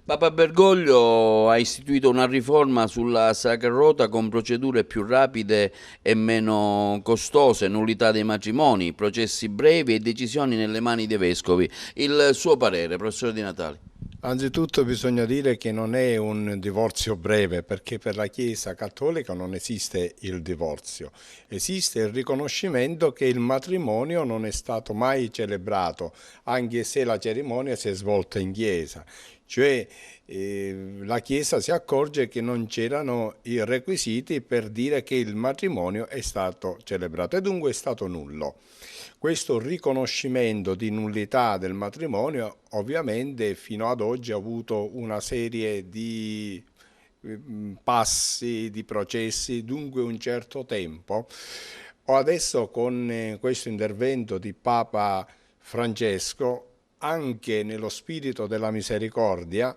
Papa Bergoglio ha istituito una riforma sulla Sacra Rota con procedure più rapide e meno costose, nullità dei matrimoni, processi brevi e decisioni nelle mani dei vescovi. Il suo parere, professore Di Natale? Anzitutto bisogna dire che non è un divorzio breve, perché per la Chiesa cattolica non esiste il divorzio, esiste il riconoscimento che il matrimonio non è stato mai celebrato, anche se la cerimonia si è svolta in Chiesa. Cioè la Chiesa si accorge che non c'erano i requisiti per dire che il matrimonio è stato celebrato e dunque è stato nullo. Questo riconoscimento di nullità del matrimonio ovviamente fino ad oggi ha avuto una serie di passi, di processi, dunque un certo tempo. O adesso con questo intervento di Papa Francesco, anche nello spirito della misericordia,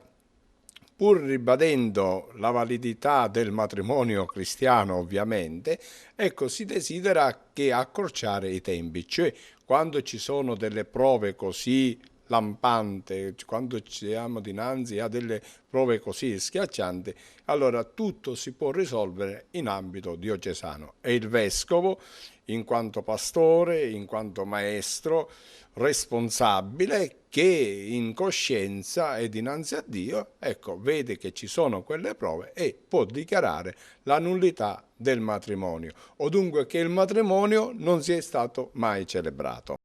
pur ribadendo la validità del matrimonio cristiano ovviamente, ecco, si desidera che accorciare i tempi, cioè quando ci sono delle prove così lampanti, quando siamo dinanzi a delle prove così schiaccianti, allora tutto si può risolvere in ambito diocesano e il vescovo, in quanto pastore, in quanto maestro, responsabile, che in coscienza e dinanzi a Dio, ecco, vede che ci sono quelle prove e può dichiarare la nullità del matrimonio, o dunque che il matrimonio non sia stato mai celebrato.